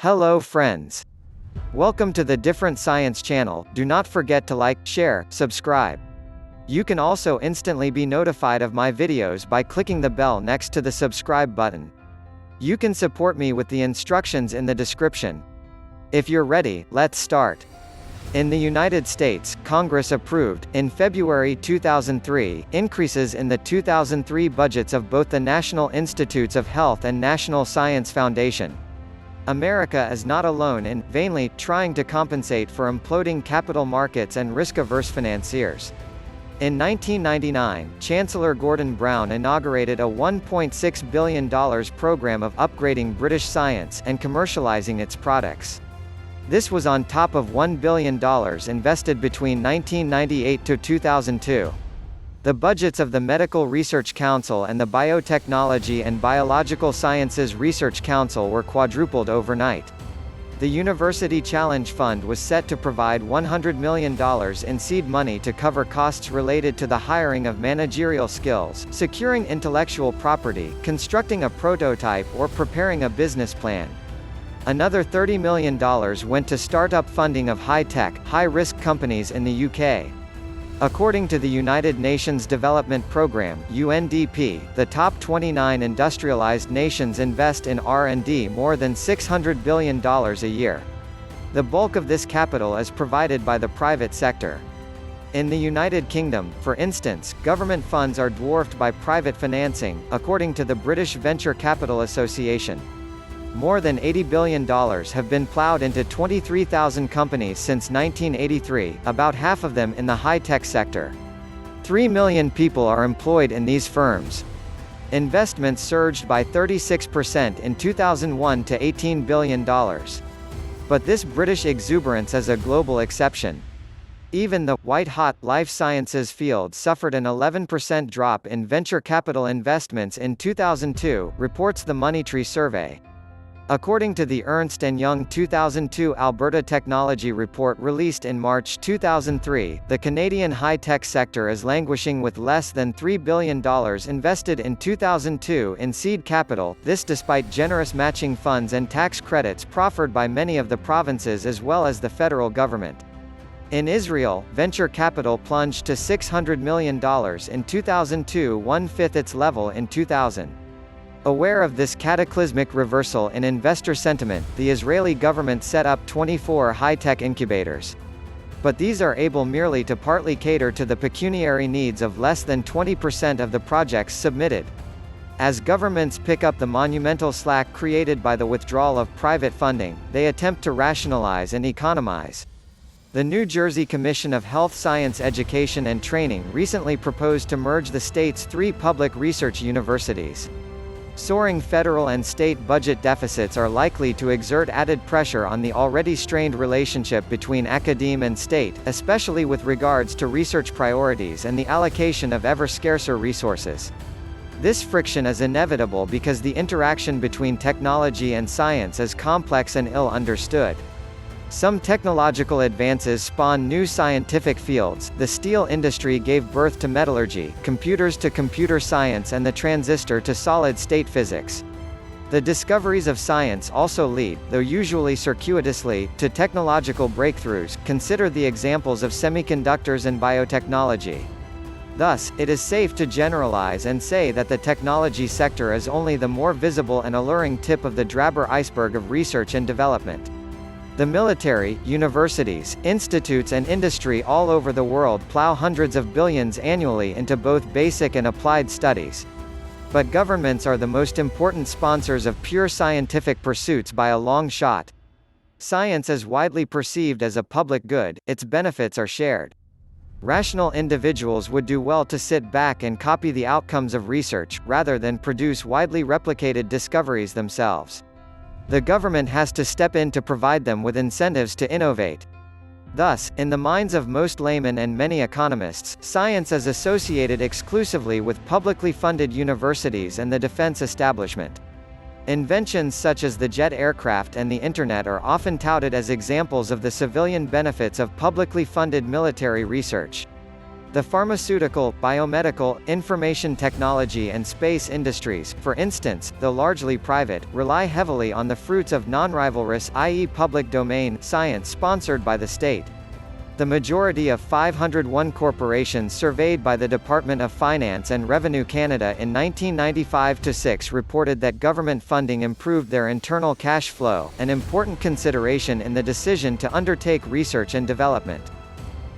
Hello friends. Welcome to the Different Science channel. Do not forget to like, share, subscribe. You can also instantly be notified of my videos by clicking the bell next to the subscribe button. You can support me with the instructions in the description. If you're ready, let's start. In the United States, Congress approved, in February 2003, increases in the 2003 budgets of both the National Institutes of Health and National Science Foundation. America is not alone in, vainly, trying to compensate for imploding capital markets and risk-averse financiers. In 1999, Chancellor Gordon Brown inaugurated a $1.6 billion program of upgrading British science and commercializing its products. This was on top of $1 billion invested between 1998 to 2002. The budgets of the Medical Research Council and the Biotechnology and Biological Sciences Research Council were quadrupled overnight. The University Challenge Fund was set to provide $100 million in seed money to cover costs related to the hiring of managerial skills, securing intellectual property, constructing a prototype or preparing a business plan. Another $30 million went to startup funding of high-tech, high-risk companies in the UK. According to the United Nations Development Programme (UNDP), the top 29 industrialized nations invest in R&D more than $600 billion a year. The bulk of this capital is provided by the private sector. In the United Kingdom, for instance, government funds are dwarfed by private financing, according to the British Venture Capital Association. More than $80 billion have been plowed into 23,000 companies since 1983, about half of them in the high-tech sector. 3 million people are employed in these firms. Investments surged by 36% in 2001 to $18 billion. But this British exuberance is a global exception. Even the white-hot life sciences field suffered an 11% drop in venture capital investments in 2002, reports the Moneytree survey. According to the Ernst & Young 2002 Alberta Technology Report released in March 2003, the Canadian high-tech sector is languishing with less than $3 billion invested in 2002 in seed capital, this despite generous matching funds and tax credits proffered by many of the provinces as well as the federal government. In Israel, venture capital plunged to $600 million in 2002, one-fifth its level in 2000. Aware of this cataclysmic reversal in investor sentiment, the Israeli government set up 24 high-tech incubators. But these are able merely to partly cater to the pecuniary needs of less than 20% of the projects submitted. As governments pick up the monumental slack created by the withdrawal of private funding, they attempt to rationalize and economize. The New Jersey Commission of Health Science Education and Training recently proposed to merge the state's 3 public research universities. Soaring federal and state budget deficits are likely to exert added pressure on the already strained relationship between academe and state, especially with regards to research priorities and the allocation of ever scarcer resources. This friction is inevitable because the interaction between technology and science is complex and ill understood. Some technological advances spawn new scientific fields. The steel industry gave birth to metallurgy, computers to computer science, and the transistor to solid-state physics. The discoveries of science also lead, though usually circuitously, to technological breakthroughs. Consider the examples of semiconductors and biotechnology. Thus, it is safe to generalize and say that the technology sector is only the more visible and alluring tip of the drabber iceberg of research and development. The military, universities, institutes and industry all over the world plow hundreds of billions annually into both basic and applied studies. But governments are the most important sponsors of pure scientific pursuits by a long shot. Science is widely perceived as a public good, its benefits are shared. Rational individuals would do well to sit back and copy the outcomes of research, rather than produce widely replicated discoveries themselves. The government has to step in to provide them with incentives to innovate. Thus, in the minds of most laymen and many economists, science is associated exclusively with publicly funded universities and the defense establishment. Inventions such as the jet aircraft and the Internet are often touted as examples of the civilian benefits of publicly funded military research. The pharmaceutical, biomedical, information technology and space industries, for instance, though largely private, rely heavily on the fruits of non-rivalrous, i.e. public domain, science sponsored by the state. The majority of 501 corporations surveyed by the Department of Finance and Revenue Canada in 1995-6 reported that government funding improved their internal cash flow, an important consideration in the decision to undertake research and development.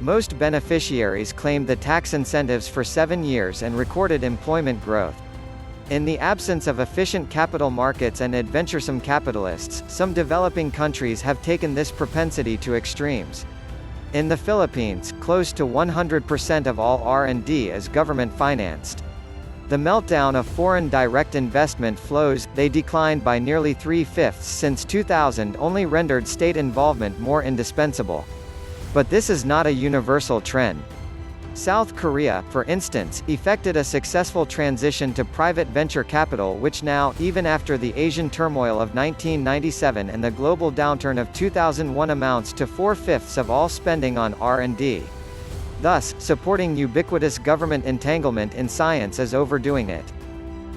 Most beneficiaries claimed the tax incentives for 7 years and recorded employment growth. In the absence of efficient capital markets and adventuresome capitalists, some developing countries have taken this propensity to extremes. In the Philippines, close to 100% of all R&D is government-financed. The meltdown of foreign direct investment flows, they declined by nearly 3/5 since 2000, only rendered state involvement more indispensable. But this is not a universal trend. South Korea, for instance, effected a successful transition to private venture capital which now, even after the Asian turmoil of 1997 and the global downturn of 2001 amounts to 4/5 of all spending on R&D. Thus, supporting ubiquitous government entanglement in science is overdoing it.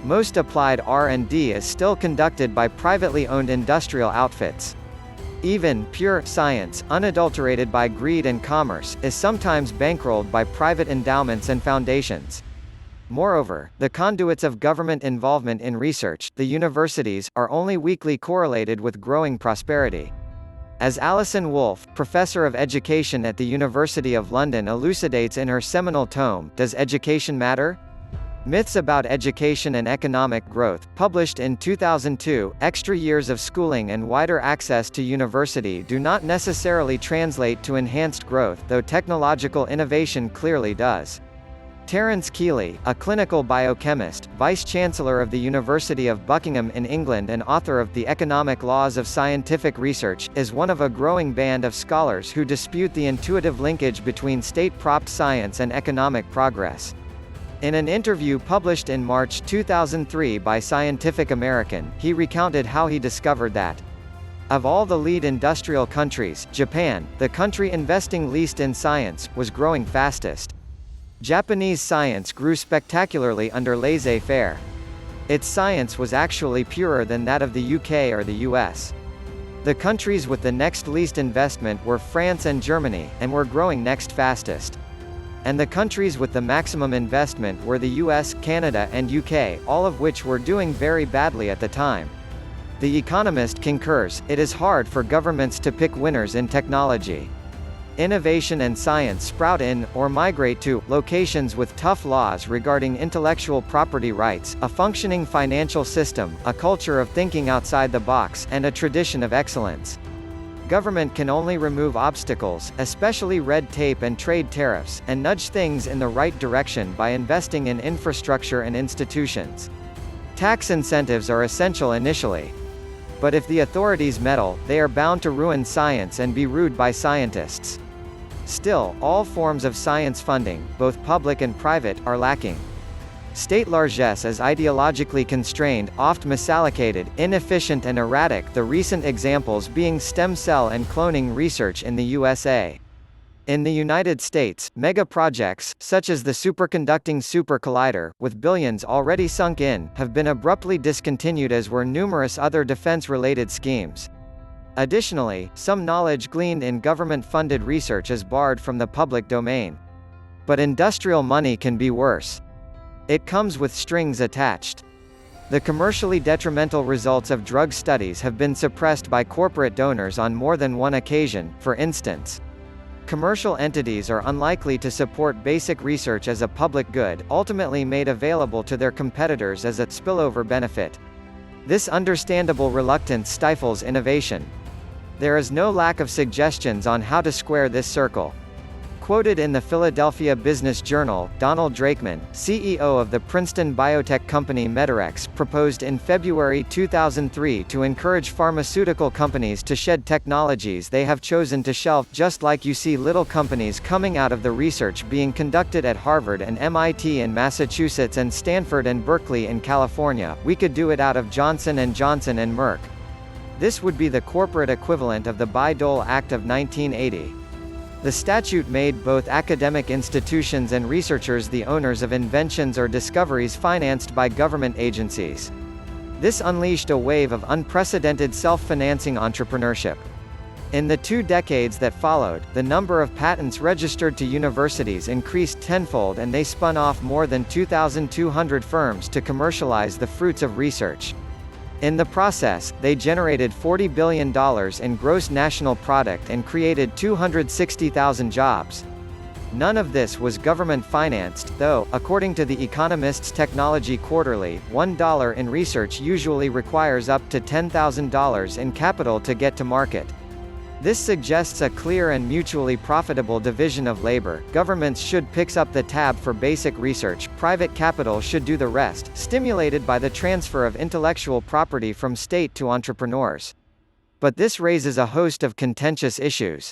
Most applied R&D is still conducted by privately owned industrial outfits. Even pure science, unadulterated by greed and commerce, is sometimes bankrolled by private endowments and foundations. Moreover, the conduits of government involvement in research, the universities, are only weakly correlated with growing prosperity. As Alison Wolfe, professor of education at the University of London elucidates in her seminal tome, Does Education Matter? Myths About Education and Economic Growth, published in 2002, extra years of schooling and wider access to university do not necessarily translate to enhanced growth, though technological innovation clearly does. Terence Keeley, a clinical biochemist, vice-chancellor of the University of Buckingham in England and author of The Economic Laws of Scientific Research, is one of a growing band of scholars who dispute the intuitive linkage between state-propped science and economic progress. In an interview published in March 2003 by Scientific American, he recounted how he discovered that, of all the lead industrial countries, Japan, the country investing least in science, was growing fastest. Japanese science grew spectacularly under laissez-faire. Its science was actually purer than that of the UK or the US. The countries with the next least investment were France and Germany, and were growing next fastest. And the countries with the maximum investment were the US, Canada and UK, all of which were doing very badly at the time. The Economist concurs, it is hard for governments to pick winners in technology. Innovation and science sprout in, or migrate to, locations with tough laws regarding intellectual property rights, a functioning financial system, a culture of thinking outside the box, and a tradition of excellence. Government can only remove obstacles, especially red tape and trade tariffs, and nudge things in the right direction by investing in infrastructure and institutions. Tax incentives are essential initially. But if the authorities meddle, they are bound to ruin science and be rued by scientists. Still, all forms of science funding, both public and private, are lacking. State largesse is ideologically constrained, oft misallocated, inefficient and erratic, the recent examples being stem cell and cloning research in the USA. In the United States, mega-projects, such as the superconducting super collider, with billions already sunk in, have been abruptly discontinued as were numerous other defense-related schemes. Additionally, some knowledge gleaned in government-funded research is barred from the public domain. But industrial money can be worse. It comes with strings attached. The commercially detrimental results of drug studies have been suppressed by corporate donors on more than one occasion, for instance. Commercial entities are unlikely to support basic research as a public good, ultimately made available to their competitors as a spillover benefit. This understandable reluctance stifles innovation. There is no lack of suggestions on how to square this circle. Quoted in the Philadelphia Business Journal, Donald Drakeman, CEO of the Princeton biotech company Medirex, proposed in February 2003 to encourage pharmaceutical companies to shed technologies they have chosen to shelve, just like you see little companies coming out of the research being conducted at Harvard and MIT in Massachusetts and Stanford and Berkeley in California. We could do it out of Johnson & Johnson and Merck. This would be the corporate equivalent of the Bayh-Dole Act of 1980. The statute made both academic institutions and researchers the owners of inventions or discoveries financed by government agencies. This unleashed a wave of unprecedented self-financing entrepreneurship. In the 2 decades that followed, the number of patents registered to universities increased tenfold and they spun off more than 2,200 firms to commercialize the fruits of research. In the process, they generated $40 billion in gross national product and created 260,000 jobs. None of this was government-financed, though, according to The Economist's Technology Quarterly, $1 in research usually requires up to $10,000 in capital to get to market. This suggests a clear and mutually profitable division of labor. Governments should pick up the tab for basic research, private capital should do the rest, stimulated by the transfer of intellectual property from state to entrepreneurs. But this raises a host of contentious issues.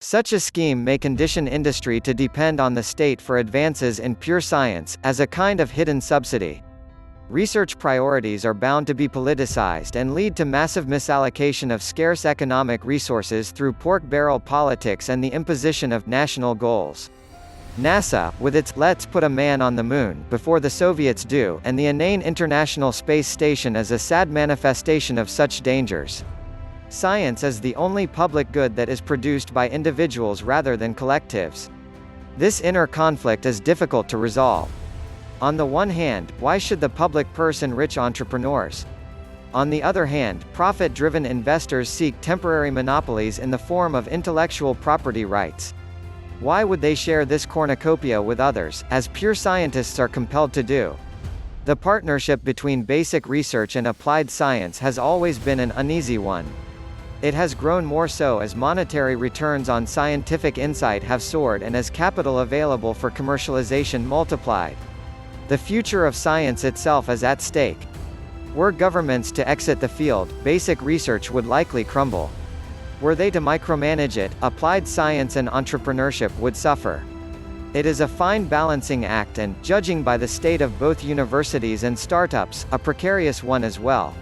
Such a scheme may condition industry to depend on the state for advances in pure science, as a kind of hidden subsidy. Research priorities are bound to be politicized and lead to massive misallocation of scarce economic resources through pork barrel politics and the imposition of national goals. NASA, with its "Let's put a man on the moon before the Soviets do" and the inane International Space Station is a sad manifestation of such dangers. Science is the only public good that is produced by individuals rather than collectives. This inner conflict is difficult to resolve. On the one hand, why should the public purse enrich entrepreneurs? On the other hand, profit-driven investors seek temporary monopolies in the form of intellectual property rights. Why would they share this cornucopia with others, as pure scientists are compelled to do? The partnership between basic research and applied science has always been an uneasy one. It has grown more so as monetary returns on scientific insight have soared and as capital available for commercialization multiplied. The future of science itself is at stake. Were governments to exit the field, basic research would likely crumble. Were they to micromanage it, applied science and entrepreneurship would suffer. It is a fine balancing act and, judging by the state of both universities and startups, a precarious one as well.